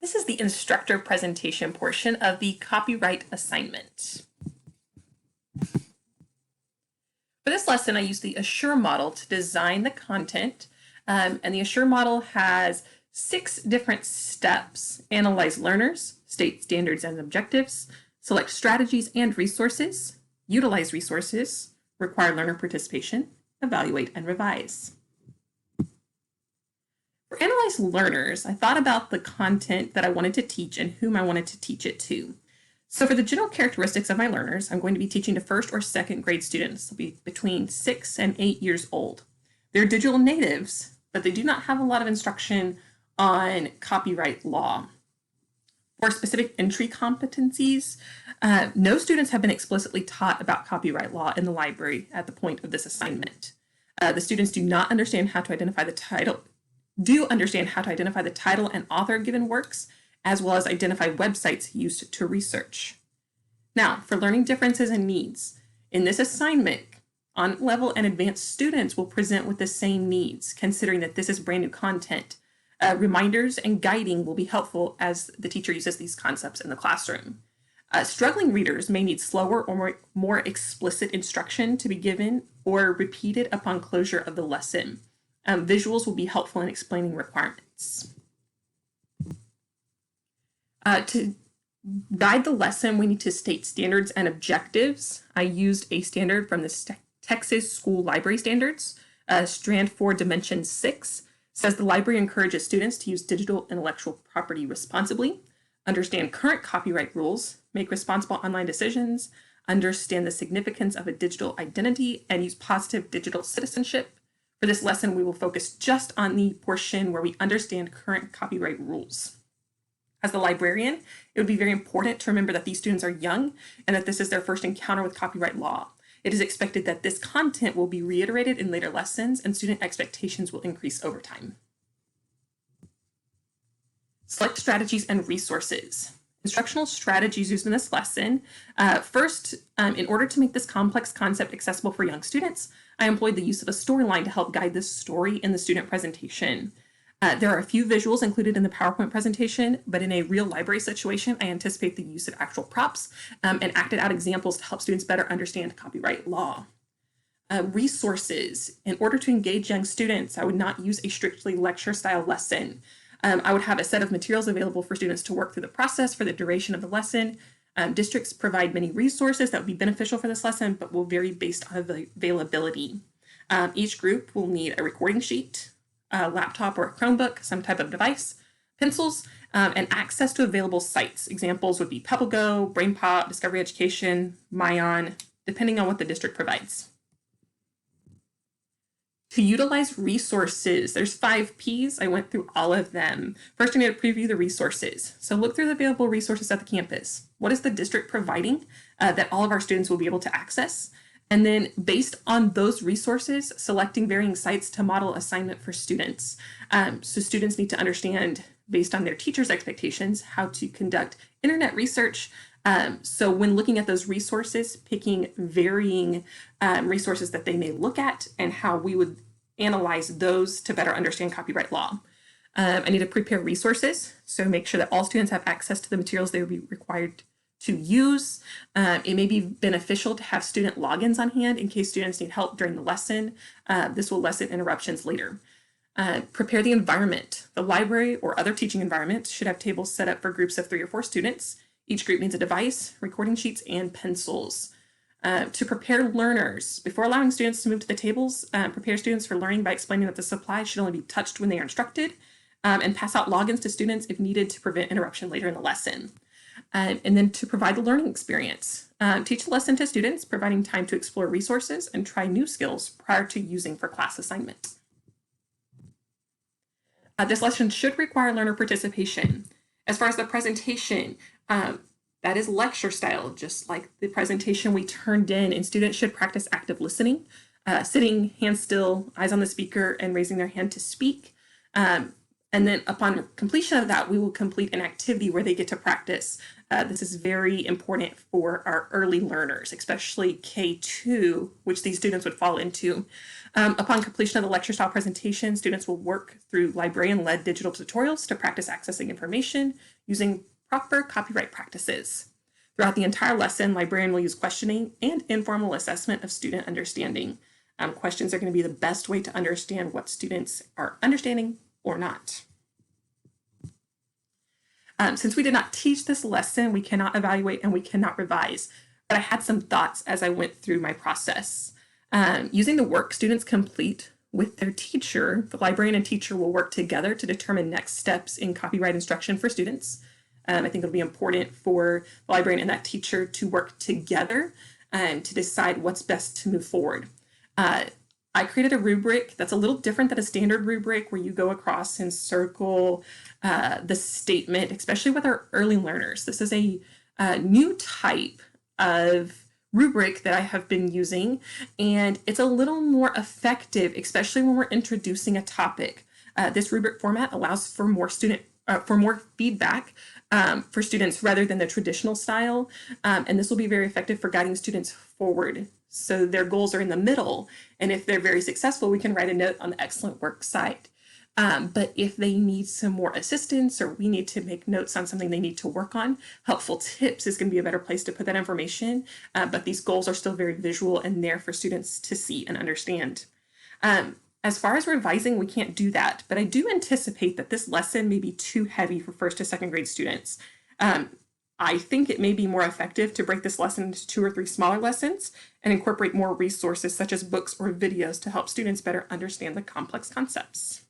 This is the instructor presentation portion of the copyright assignment. For this lesson, I used the Assure model to design the content, and the Assure model has 6 different steps: analyze learners, state standards and objectives, select strategies and resources, utilize resources, require learner participation, evaluate and revise. For analyze learners, I thought about the content that I wanted to teach and whom I wanted to teach it to. So for the general characteristics of my learners, I'm going to be teaching to first or second grade students. They'll be between 6 and 8 years old. They're digital natives, but they do not have a lot of instruction on copyright law. For specific entry competencies, no students have been explicitly taught about copyright law in the library at the point of this assignment. The students do understand how to identify the title and author of given works, as well as identify websites used to research. Now, for learning differences and needs, in this assignment, on-level and advanced students will present with the same needs, considering that this is brand new content. Reminders and guiding will be helpful as the teacher uses these concepts in the classroom. Struggling readers may need slower or more explicit instruction to be given or repeated upon closure of the lesson. Visuals will be helpful in explaining requirements. To guide the lesson, we need to state standards and objectives. I used a standard from the Texas School Library Standards. Strand 4, Dimension 6 says the library encourages students to use digital intellectual property responsibly, understand current copyright rules, make responsible online decisions, understand the significance of a digital identity, and use positive digital citizenship. For this lesson, we will focus just on the portion where we understand current copyright rules. As the librarian, it would be very important to remember that these students are young and that this is their first encounter with copyright law. It is expected that this content will be reiterated in later lessons and student expectations will increase over time. Select strategies and resources. Instructional strategies used in this lesson. First, in order to make this complex concept accessible for young students, I employed the use of a storyline to help guide this story in the student presentation. There are a few visuals included in the PowerPoint presentation, but in a real library situation, I anticipate the use of actual props and acted out examples to help students better understand copyright law. Resources. In order to engage young students, I would not use a strictly lecture-style lesson. I would have a set of materials available for students to work through the process for the duration of the lesson. Districts provide many resources that would be beneficial for this lesson, but will vary based on availability. Each group will need a recording sheet, a laptop or a Chromebook, some type of device, pencils, and access to available sites. Examples would be PebbleGo, BrainPop, Discovery Education, Myon, depending on what the district provides. To utilize resources, there's 5 P's. I went through all of them. First, I need to preview the resources. So look through the available resources at the campus. What is the district providing that all of our students will be able to access? And then based on those resources, selecting varying sites to model assignment for students. So students need to understand, based on their teachers' expectations, how to conduct internet research. So when looking at those resources, picking varying resources that they may look at and how we would analyze those to better understand copyright law. I need to prepare resources, so make sure that all students have access to the materials they will be required to use. It may be beneficial to have student logins on hand in case students need help during the lesson. This will lessen interruptions later. Prepare the environment. The library or other teaching environment should have tables set up for groups of 3 or 4 students. Each group needs a device, recording sheets, and pencils. To prepare learners. Before allowing students to move to the tables, prepare students for learning by explaining that the supplies should only be touched when they are instructed, and pass out logins to students if needed to prevent interruption later in the lesson. And then to provide the learning experience. Teach the lesson to students, providing time to explore resources and try new skills prior to using for class assignments. This lesson should require learner participation. As far as the presentation, that is lecture style, just like the presentation we turned in, and students should practice active listening, sitting, hands still, eyes on the speaker, and raising their hand to speak. And then upon completion of that, we will complete an activity where they get to practice. This is very important for our early learners, especially K2, which these students would fall into. Upon completion of the lecture style presentation, students will work through librarian-led digital tutorials to practice accessing information using proper copyright practices. Throughout the entire lesson, librarian will use questioning and informal assessment of student understanding. Questions are going to be the best way to understand what students are understanding or not. Since we did not teach this lesson, we cannot evaluate and we cannot revise, but I had some thoughts as I went through my process. Using the work students complete with their teacher, the librarian and teacher will work together to determine next steps in copyright instruction for students. I think it'll be important for the librarian and that teacher to work together to decide what's best to move forward. I created a rubric that's a little different than a standard rubric where you go across and circle the statement, especially with our early learners. This is a new type of rubric that I have been using, and it's a little more effective, especially when we're introducing a topic. This rubric format allows for more feedback for students rather than the traditional style, and this will be very effective for guiding students forward. So their goals are in the middle, and if they're very successful, we can write a note on the excellent work side. But if they need some more assistance or we need to make notes on something they need to work on, helpful tips is going to be a better place to put that information. But these goals are still very visual and there for students to see and understand. As far as revising, we can't do that, but I do anticipate that this lesson may be too heavy for first to second grade students. I think it may be more effective to break this lesson into 2 or 3 smaller lessons and incorporate more resources such as books or videos to help students better understand the complex concepts.